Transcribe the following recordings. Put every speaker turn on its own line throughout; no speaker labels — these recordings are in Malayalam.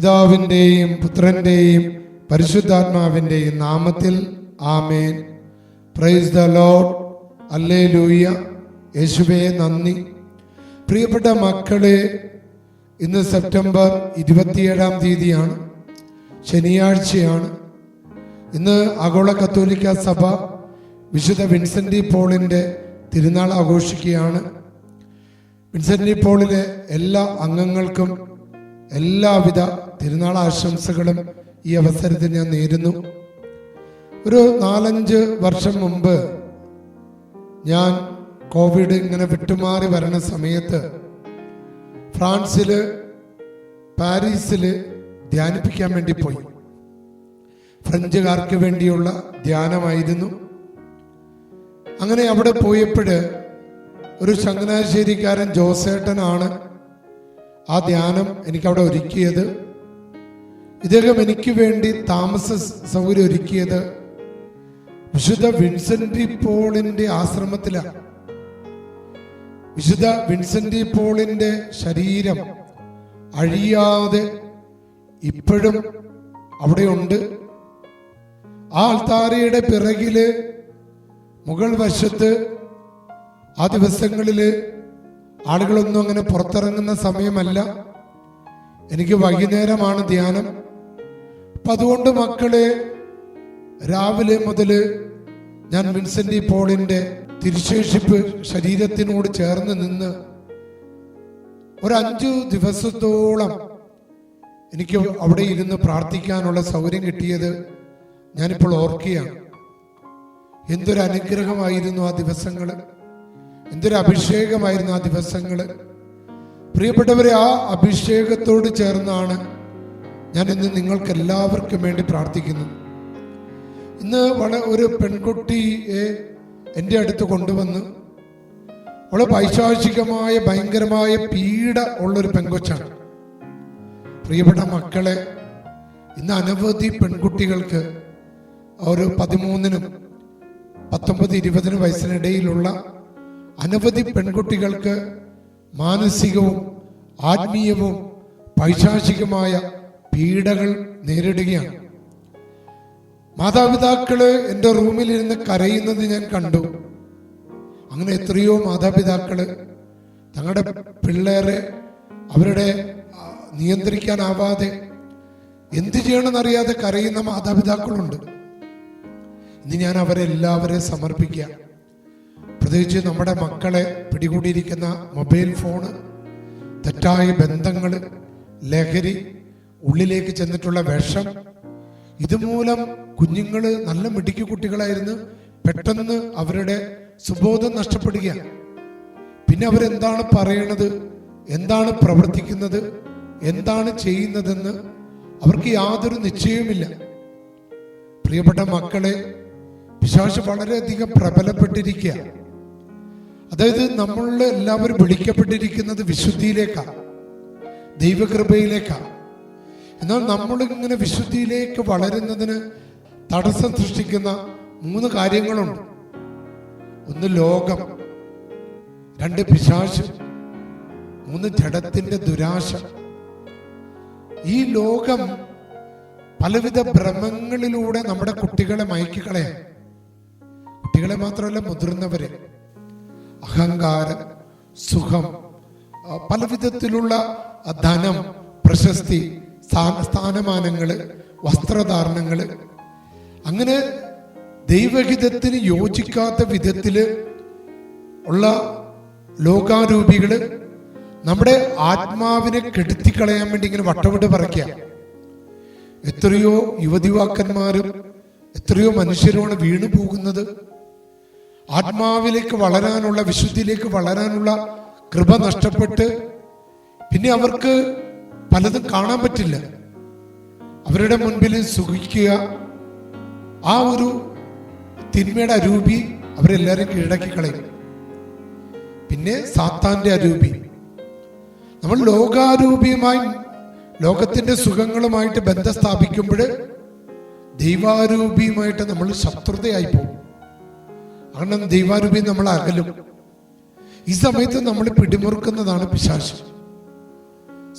പിതാവിൻ്റെയും പുത്രൻ്റെയും പരിശുദ്ധാത്മാവിൻ്റെയും നാമത്തിൽ ആമേൻ. Praise the Lord. ഹല്ലേലൂയ. യേശുവേ നന്ദി. പ്രിയപ്പെട്ട മക്കളെ, ഇന്ന് സെപ്റ്റംബർ 27 തീയതിയാണ്, ശനിയാഴ്ചയാണ്. ഇന്ന് ആഗോള കത്തോലിക്ക സഭ വിശുദ്ധ വിൻസെൻ്റ് പോളിൻ്റെ തിരുനാൾ ആഘോഷിക്കുകയാണ്. വിൻസെൻ്റ് പോളിലെ എല്ലാ അംഗങ്ങൾക്കും എല്ലാവിധ തിരുനാൾ ആശംസകളും ഈ അവസരത്തിൽ ഞാൻ നേരുന്നു. ഒരു 4-5 വർഷം മുമ്പ് ഞാൻ കോവിഡ് ഇങ്ങനെ വിട്ടുമാറി വരുന്ന സമയത്ത് ഫ്രാൻസില് പാരീസില് ധ്യാനിപ്പിക്കാൻ വേണ്ടി പോയി. ഫ്രഞ്ചുകാർക്ക് വേണ്ടിയുള്ള ധ്യാനമായിരുന്നു. അങ്ങനെ അവിടെ പോയപ്പോഴ് ഒരു ചങ്ങനാശ്ശേരിക്കാരൻ ജോസേട്ടനാണ് ആ ധ്യാനം എനിക്കവിടെ ഒരുക്കിയത്. ഇദ്ദേഹം എനിക്ക് വേണ്ടി താമസ സൗകര്യം ഒരുക്കിയത് വിശുദ്ധ വിൻസെൻ്റ് പോളിന്റെ ആശ്രമത്തിലാണ്. വിശുദ്ധ വിൻസെൻ്റ് പോളിന്റെ ശരീരം അഴിയാതെ ഇപ്പോഴും അവിടെയുണ്ട്. ആ അൾത്താരയുടെ പിറകില് മുകൾ വശത്ത് ആ ദിവസങ്ങളില് ആളുകളൊന്നും അങ്ങനെ പുറത്തിറങ്ങുന്ന സമയമല്ല, എനിക്ക് വൈകുന്നേരമാണ് ധ്യാനം. അപ്പം അതുകൊണ്ട് മക്കളെ, രാവിലെ മുതൽ ഞാൻ വിൻസെൻ്റ് പോളിന്റെ തിരുശേഷിപ്പ് ശരീരത്തിനോട് ചേർന്ന് നിന്ന് ഒരു 5 ദിവസത്തോളം എനിക്ക് അവിടെ ഇരുന്ന് പ്രാർത്ഥിക്കാനുള്ള സൗകര്യം കിട്ടിയത് ഞാനിപ്പോൾ ഓർക്കുകയാണ്. എന്തൊരു അനുഗ്രഹമായിരുന്നു ആ ദിവസങ്ങള്, എന്തൊരു അഭിഷേകമായിരുന്നു ആ ദിവസങ്ങള്. പ്രിയപ്പെട്ടവരെ, ആ അഭിഷേകത്തോട് ചേർന്നാണ് ഞാൻ ഇന്ന് നിങ്ങൾക്ക് എല്ലാവർക്കും വേണ്ടി പ്രാർത്ഥിക്കുന്നത്. ഇന്ന് ഒരു പെൺകുട്ടിയെ എൻ്റെ അടുത്ത് കൊണ്ടുവന്ന്, അവള് പൈശാചികമായ ഭയങ്കരമായ പീഡ ഉള്ളൊരു പെൺകൊച്ചാണ്. പ്രിയപ്പെട്ട മക്കളെ, ഇന്ന് അനവധി പെൺകുട്ടികൾക്ക് ഒരു 13-നും 19-20 വയസ്സിനിടയിലുള്ള അനവധി പെൺകുട്ടികൾക്ക് മാനസികവും ആത്മീയവും പൈശാചികമായ പീഡകൾ നേരിടുകയാണ്. മാതാപിതാക്കള് എൻ്റെ റൂമിലിരുന്ന് കരയുന്നത് ഞാൻ കണ്ടു. അങ്ങനെ എത്രയോ മാതാപിതാക്കള് തങ്ങളുടെ പിള്ളേരെ അവരുടെ നിയന്ത്രിക്കാനാവാതെ എന്ത് ചെയ്യണമെന്നറിയാതെ കരയുന്ന മാതാപിതാക്കളുണ്ട്. ഇന്ന് ഞാൻ അവരെല്ലാവരെയും സമർപ്പിക്കുക. പ്രത്യേകിച്ച് നമ്മുടെ മക്കളെ പിടികൂടിയിരിക്കുന്ന മൊബൈൽ ഫോണ്, തെറ്റായ ബന്ധങ്ങള്, ലഹരി, ഉള്ളിലേക്ക് ചെന്നിട്ടുള്ള വിഷം, ഇതുമൂലം കുഞ്ഞുങ്ങള് നല്ല മിടുക്കി കുട്ടികളായിരുന്നു പെട്ടെന്ന് അവരുടെ സുബോധം നഷ്ടപ്പെടുകയാണ്. പിന്നെ അവരെന്താണ് പറയണത്, എന്താണ് പ്രവർത്തിക്കുന്നത്, എന്താണ് ചെയ്യുന്നതെന്ന് അവർക്ക് യാതൊരു നിശ്ചയവുമില്ല. പ്രിയപ്പെട്ട മക്കളെ, പിശാച് വളരെയധികം പ്രബലപ്പെട്ടിരിക്കുക. അതായത് നമ്മൾ എല്ലാവരും വിളിക്കപ്പെട്ടിരിക്കുന്നത് വിശുദ്ധിയിലേക്കാണ്, ദൈവകൃപയിലേക്കാണ്. എന്നാൽ നമ്മളിങ്ങനെ വിശുദ്ധിയിലേക്ക് വളരുന്നതിന് തടസ്സം സൃഷ്ടിക്കുന്ന 3 കാര്യങ്ങളുണ്ട്. 1 ലോകം, 2 പിശാച്, 3 ജഡത്തിന്റെ ദുരാശ. ഈ ലോകം പലവിധ ഭ്രമങ്ങളിലൂടെ നമ്മുടെ കുട്ടികളെ മയക്കിക്കളയാം. കുട്ടികളെ മാത്രമല്ല, മുതിർന്നവരെ. അഹങ്കാരം, സുഖം, പല വിധത്തിലുള്ള ധനം, പ്രശസ്തി, സ്ഥാനമാനങ്ങള്, വസ്ത്രധാരണങ്ങള്, അങ്ങനെ ദൈവഹിതത്തിന് യോജിക്കാത്ത വിധത്തില് ഉള്ള ലോകാരൂപികള് നമ്മുടെ ആത്മാവിനെ കെടുത്തിക്കളയാൻ വേണ്ടി ഇങ്ങനെ വട്ടവിട്ട് പറയ്ക്കുക. എത്രയോ യുവതിവാക്കന്മാരും എത്രയോ മനുഷ്യരുമാണ് വീണു പോകുന്നത്. ആത്മാവിലേക്ക് വളരാനുള്ള, വിശുദ്ധിയിലേക്ക് വളരാനുള്ള കൃപ നഷ്ടപ്പെട്ട് പിന്നെ അവർക്ക് പലതും കാണാൻ പറ്റില്ല. അവരുടെ മുൻപിൽ സുഖിക്കുക, ആ ഒരു തിന്മയുടെ അരൂപി അവരെല്ലാവരും കീഴടക്കി കളയും. പിന്നെ സാത്താന്റെ അരൂപി. നമ്മൾ ലോകാരൂപിയുമായി, ലോകത്തിന്റെ സുഖങ്ങളുമായിട്ട് ബന്ധം സ്ഥാപിക്കുമ്പോൾ ദൈവാരൂപിയുമായിട്ട് നമ്മൾ ശത്രുതയായി പോകും. കാരണം ദൈവാരൂപി നമ്മൾ അകലും. ഈ സമയത്ത് നമ്മൾ പിടിമുറുക്കുന്നതാണ് പിശാച്,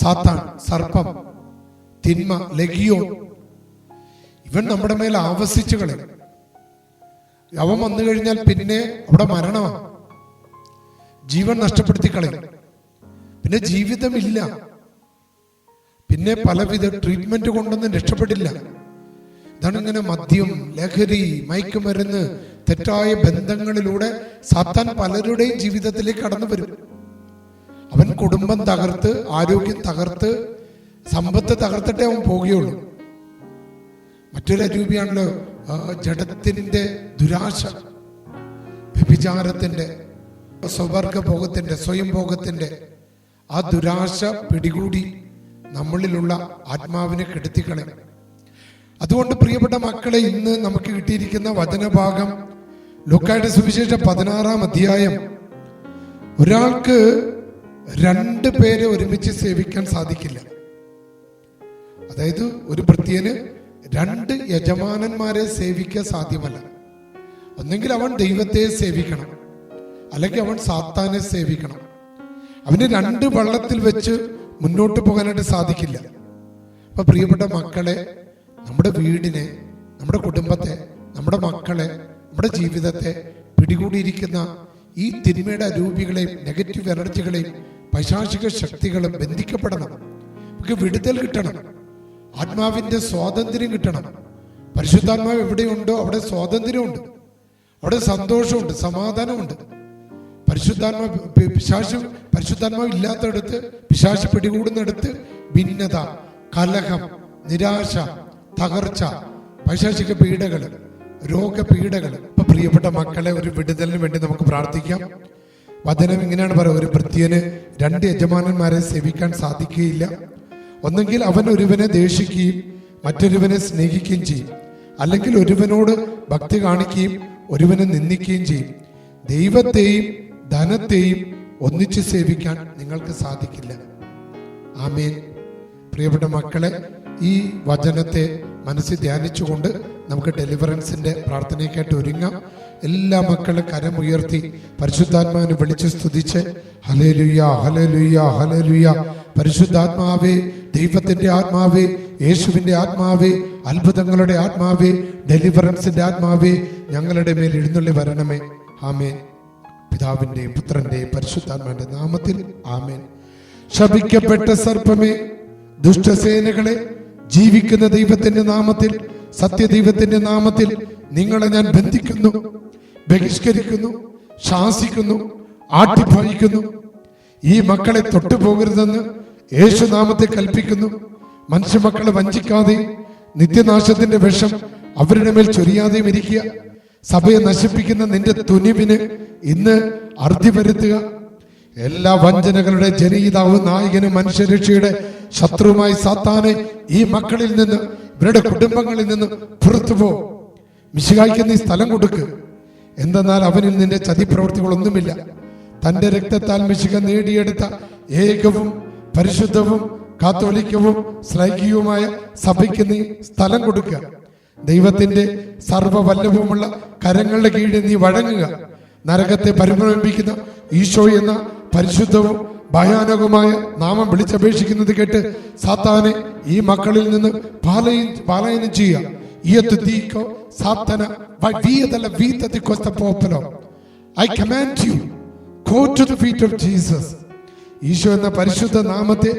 സാത്താൻ, സർപ്പം. തിന്മ, ലഗിയോ, ഇവൻ നമ്മുടെ മേൽ ആവസിച്ചു കളയും. അവൻ വന്നു കഴിഞ്ഞാൽ പിന്നെ അവിടെ മരണമാണ്, ജീവൻ നഷ്ടപ്പെടുത്തി കളയും, പിന്നെ ജീവിതമില്ല, പിന്നെ പലവിധ ട്രീറ്റ്മെന്റ് കൊണ്ടൊന്നും രക്ഷപ്പെടില്ല. ഇതാണ് ഇങ്ങനെ മദ്യം, ലഹരി, മയക്കുമരുന്ന്, തെറ്റായ ബന്ധങ്ങളിലൂടെ സാത്താൻ പലരുടെയും ജീവിതത്തിലേക്ക് കടന്നു വരും. അവൻ കുടുംബം തകർത്ത്, ആരോഗ്യം തകർത്ത്, സമ്പത്ത് തകർത്തിട്ടേ അവൻ പോവുകയുള്ളൂ. മറ്റൊരു അരൂപിയാണല്ലോ ജഡത്തിന്റെ ദുരാശ, വ്യഭിചാരത്തിന്റെ, സ്വവർഗഭോഗത്തിന്റെ, സ്വയം ഭോഗത്തിന്റെ ആ ദുരാശ പിടികൂടി നമ്മളിലുള്ള ആത്മാവിനെ കെടുത്തിക്കളയും. അതുകൊണ്ട് പ്രിയപ്പെട്ട മക്കളെ, ഇന്ന് നമുക്ക് കിട്ടിയിരിക്കുന്ന വചനഭാഗം ലൂക്കായുടെ സുവിശേഷം 16-ാം അധ്യായം. ഒരാൾക്ക് 2 പേരെ ഒരുമിച്ച് സേവിക്കാൻ സാധിക്കില്ല. അതായത് ഒരു ഭൃത്യന് 2 യജമാനന്മാരെ സേവിക്കാൻ സാധ്യമല്ല. ഒന്നെങ്കിൽ അവൻ ദൈവത്തെ സേവിക്കണം, അല്ലെങ്കിൽ അവൻ സാത്താനെ സേവിക്കണം. അവന് 2 വള്ളത്തിൽ വെച്ച് മുന്നോട്ട് പോകാനായിട്ട് സാധിക്കില്ല. അപ്പൊ പ്രിയപ്പെട്ട മക്കളെ, നമ്മുടെ വീടിനെ, നമ്മുടെ കുടുംബത്തെ, നമ്മുടെ മക്കളെ, നമ്മുടെ ജീവിതത്തെ പിടികൂടിയിരിക്കുന്ന ഈ തിന്മയുടെ അരൂപികളെയും നെഗറ്റീവ് എനർജികളെയും പൈശാചിക ശക്തികളും ബന്ധിക്കപ്പെടണം. നമുക്ക് വിടുതൽ കിട്ടണം, ആത്മാവിന്റെ സ്വാതന്ത്ര്യം കിട്ടണം. പരിശുദ്ധാത്മാവ് എവിടെയുണ്ടോ അവിടെ സ്വാതന്ത്ര്യമുണ്ട്, അവിടെ സന്തോഷമുണ്ട്, സമാധാനമുണ്ട്. പരിശുദ്ധാത്മാവ് ഇല്ലാത്തടത്ത്, പിശാച് പിടികൂടുന്നിടത്ത് ഭിന്നത, കലഹം, നിരാശ, തകർച്ച, പൈശാചിക പീഡകൾ, രോഗപീഡകൾ. ഇപ്പൊ പ്രിയപ്പെട്ട മക്കളെ, ഒരു വിടുതലിന് വേണ്ടി നമുക്ക് പ്രാർത്ഥിക്കാം. വചനം ഇങ്ങനെയാണ് പറയുക: ഒരു ഭൃത്യന് 2 യജമാനന്മാരെ സേവിക്കാൻ സാധിക്കുകയില്ല. ഒന്നെങ്കിൽ അവൻ ഒരുവനെ ദേഷിക്കുകയും മറ്റൊരുവനെ സ്നേഹിക്കുകയും ചെയ്യും, അല്ലെങ്കിൽ ഒരുവനോട് ഭക്തി കാണിക്കുകയും ഒരുവനെ നിന്ദിക്കുകയും ചെയ്യും. ദൈവത്തെയും ധനത്തെയും ഒന്നിച്ച് സേവിക്കാൻ നിങ്ങൾക്ക് സാധിക്കില്ല. ആമേൻ. പ്രിയപ്പെട്ട മക്കളെ, ഈ വചനത്തെ മനസ്സിൽ ധ്യാനിച്ചുകൊണ്ട് നമുക്ക് ഡെലിവറൻസിന്റെ പ്രാർത്ഥനയ്ക്കായിട്ട് ഒരുങ്ങാം. എല്ലാ മക്കളും കരമുയർത്തി പരിശുദ്ധാത്മാവിനെ വിളിച്ച് സ്തുതിച്ച് ഹല്ലേലൂയ, ഹല്ലേലൂയ, ഹല്ലേലൂയ. പരിശുദ്ധാത്മാവേ, ദൈവത്തിന്റെ ആത്മാവേ, യേശുവിന്റെ ആത്മാവേ, അത്ഭുതങ്ങളുടെ ആത്മാവേ, ഡെലിവറൻസിന്റെ ആത്മാവേ, ഞങ്ങളുടെ മേൽ എഴുന്നള്ളി വരണമേ. ആമേൻ. പിതാവിന്റെയും പുത്രന്റെയും പരിശുദ്ധാത്മാവിന്റെ നാമത്തിൽ ആമേൻ. ശപിക്കപ്പെട്ട സർപ്പമേ, ദുഷ്ടസേനകളെ, ജീവിക്കുന്ന ദൈവത്തിന്റെ നാമത്തിൽ, സത്യദൈവത്തിന്റെ നാമത്തിൽ നിങ്ങളെ ഞാൻ ബന്ധിക്കുന്നു, ബഹിഷ്കരിക്കുന്നു, ശാസിക്കുന്നു, ആട്ടിപ്പായിക്കുന്നു. ഈ മക്കളെ തൊട്ടുപോകരുതെന്ന് യേശുനാമത്തെ കൽപ്പിക്കുന്നു. മനുഷ്യമക്കളെ വഞ്ചിക്കാതെയും നിത്യനാശത്തിന്റെ വിഷം അവരുടെ മേൽ ചൊരിയാതെയും ഇരിക്കുക. സഭയെ നശിപ്പിക്കുന്ന നിന്റെ തുനിവിന് ഇന്ന് അറുതി വരുത്തുക. എല്ലാ വഞ്ചനകളുടെ ജനയിതാവ്, നായകനും മനുഷ്യരക്ഷയുടെ ശത്രുവുമായി സാത്താനെ ഈ മക്കളിൽ നിന്ന്, ഇവരുടെ കുടുംബങ്ങളിൽ നിന്ന് പുറത്തു പോ. മിശിഹായ്ക്ക് നീ സ്ഥലം കൊടുക്ക്. എന്തെന്നാൽ അവനിൽ നിന്റെ ചതിപ്രവൃത്തികളൊന്നുമില്ല. തന്റെ രക്തത്താൽ മിശിഹ നേടിയെടുത്ത ഏകവും പരിശുദ്ധവും കാത്തോലിക്കവും ശ്ലൈകികവുമായ സഭയ്ക്ക് നീ സ്ഥലം കൊടുക്കുക. ദൈവത്തിന്റെ സർവ്വവല്ലഭവുമുള്ള കരങ്ങളുടെ കീഴിൽ നീ വഴങ്ങുക. നരകത്തെ പരിഭ്രമിപ്പിക്കുന്ന ഈശോ എന്ന പരിശുദ്ധവും ഭയാനകവുമായ നാമം വിളിച്ചപേക്ഷിക്കുന്നത് കേട്ട് സാത്താനെ ഈ മക്കളിൽ നിന്ന് പാലായനം ചെയ്യുക. I command you, go to the feet of Jesus. Isho എന്ന പരിശുദ്ധ നാമത്തെ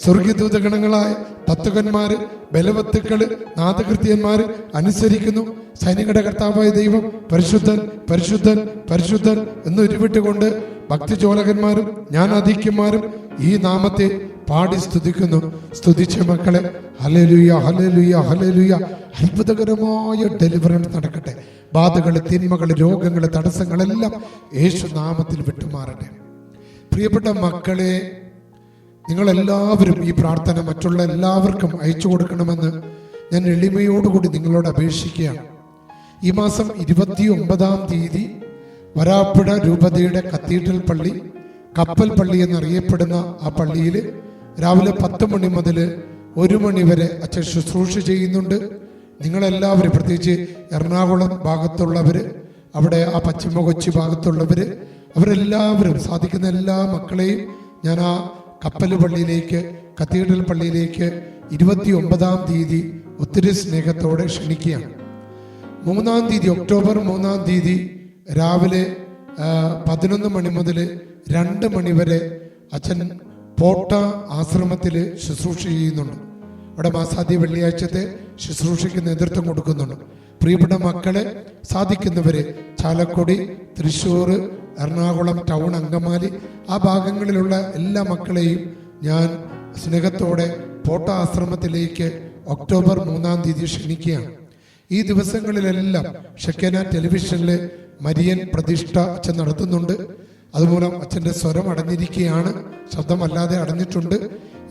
സ്വർഗീയദൂതഗണങ്ങളായ തത്വകന്മാര്, ബലവത്തുക്കള്, നാദകൃത്യന്മാര് അനുസരിക്കുന്നു. സൈനികരുടെ കർത്താവായ ദൈവം പരിശുദ്ധൻ, പരിശുദ്ധൻ, പരിശുദ്ധൻ എന്ന് ഉരുവിട്ടുകൊണ്ട് ഭക്തിചോലകന്മാരും ജ്ഞാനാധിക്യന്മാരും ഈ നാമത്തെ പാടി സ്തുതിക്കുന്നു. സ്തുതിച്ച മക്കളെ, ഹല്ലേലൂയ, ഹല്ലേലൂയ, ഹല്ലേലൂയ. അത്ഭുതകരമായ ഡെലിവറൻസ് നടക്കട്ടെ. ബാധകള്, തിന്മകള്, രോഗങ്ങള്, തടസ്സങ്ങളെല്ലാം യേശു നാമത്തിൽ വിട്ടുമാറട്ടെ. പ്രിയപ്പെട്ട മക്കളെ, നിങ്ങളെല്ലാവരും ഈ പ്രാർത്ഥന മറ്റുള്ള എല്ലാവർക്കും അയച്ചു കൊടുക്കണമെന്ന് ഞാൻ എളിമയോടുകൂടി നിങ്ങളോട് അപേക്ഷിക്കുകയാണ്. ഈ മാസം 29-ാം തീയതി വരാപ്പുഴ രൂപതയുടെ കത്തീഡ്രൽ പള്ളി, കപ്പൽ പള്ളി എന്നറിയപ്പെടുന്ന ആ പള്ളിയിൽ രാവിലെ 10 മണി മുതൽ 1 മണി വരെ അച്ഛൻ ശുശ്രൂഷ ചെയ്യുന്നുണ്ട്. നിങ്ങളെല്ലാവരും, പ്രത്യേകിച്ച് എറണാകുളം ഭാഗത്തുള്ളവര്, അവിടെ ആ പശ്ചിമ കൊച്ചി ഭാഗത്തുള്ളവര്, അവരെല്ലാവരും, സാധിക്കുന്ന എല്ലാ മക്കളെയും ഞാൻ ആ കപ്പൽ പള്ളിയിലേക്ക്, കത്തീഡ്രൽ പള്ളിയിലേക്ക് 29-ാം തീയതി ഒത്തിരി സ്നേഹത്തോടെ ക്ഷണിക്കുകയാണ്. 3-ാം തീയതി ഒക്ടോബർ 3-ാം തീയതി രാവിലെ 11 മണി മുതൽ 2 മണി വരെ അച്ഛൻ പോട്ട ആശ്രമത്തിൽ ശുശ്രൂഷ ചെയ്യുന്നുണ്ട്. അവിടെ മാസാദ്യ വെള്ളിയാഴ്ചത്തെ ശുശ്രൂഷയ്ക്ക് നേതൃത്വം കൊടുക്കുന്നുണ്ട്. പ്രിയപ്പെട്ട മക്കളെ, സാധിക്കുന്നവരെ ചാലക്കുടി, തൃശ്ശൂർ, എറണാകുളം ടൗൺ, അങ്കമാലി ആ ഭാഗങ്ങളിലുള്ള എല്ലാ മക്കളെയും ഞാൻ സ്നേഹത്തോടെ പോട്ട ആശ്രമത്തിലേക്ക് ഒക്ടോബർ 3-ാം തീയതി ക്ഷണിക്കുകയാണ്. ഈ ദിവസങ്ങളിലെല്ലാം ഷെക്കേന ടെലിവിഷനിൽ മരിയൻ പ്രതിഷ്ഠ അച്ഛൻ നടത്തുന്നുണ്ട്. അതുമൂലം അച്ഛൻ്റെ സ്വരം അടഞ്ഞിരിക്കുകയാണ്, ശബ്ദമല്ലാതെ അടഞ്ഞിട്ടുണ്ട്.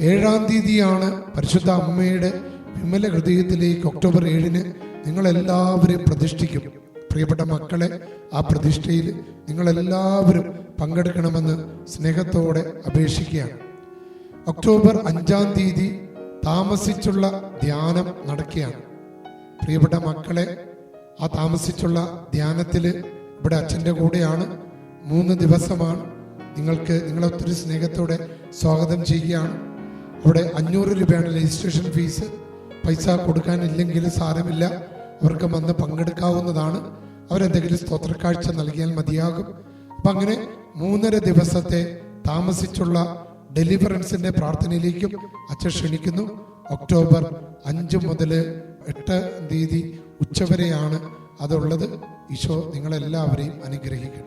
7-ാം തീയതിയാണ് പരിശുദ്ധ അമ്മയുടെ വിമല ഹൃദയത്തിലേക്ക് ഒക്ടോബർ 7-ന് നിങ്ങളെല്ലാവരും പ്രതിഷ്ഠിക്കും. പ്രിയപ്പെട്ട മക്കളെ, ആ പ്രതിഷ്ഠയിൽ നിങ്ങളെല്ലാവരും പങ്കെടുക്കണമെന്ന് സ്നേഹത്തോടെ അപേക്ഷിക്കുകയാണ്. ഒക്ടോബർ 5-ാം തീയതി താമസിച്ചുള്ള ധ്യാനം നടക്കുകയാണ്. പ്രിയപ്പെട്ട മക്കളെ, ആ താമസിച്ചുള്ള ധ്യാനത്തിൽ ഇവിടെ അച്ഛൻ്റെ കൂടെയാണ്. 3 ദിവസമാണ്. നിങ്ങളെ ഒത്തിരി സ്നേഹത്തോടെ സ്വാഗതം ചെയ്യുകയാണ്. അവിടെ 500 രൂപയാണ് രജിസ്ട്രേഷൻ ഫീസ്. പൈസ കൊടുക്കാനില്ലെങ്കിൽ സാരമില്ല, അവർക്ക് വന്ന് പങ്കെടുക്കാവുന്നതാണ്. അവരെന്തെങ്കിലും സ്തോത്രക്കാഴ്ച നൽകിയാൽ മതിയാകും. അപ്പം അങ്ങനെ 3.5 ദിവസത്തെ താമസിച്ചുള്ള ഡെലിവറൻസിന്റെ പ്രാർത്ഥനയിലേക്കും അച്ഛൻ ക്ഷണിക്കുന്നു. ഒക്ടോബർ 5 മുതൽ 8 തീയതി ഉച്ചവരെയാണ് അതുള്ളത്. ഈശോ നിങ്ങളെല്ലാവരെയും അനുഗ്രഹിക്കട്ടെ.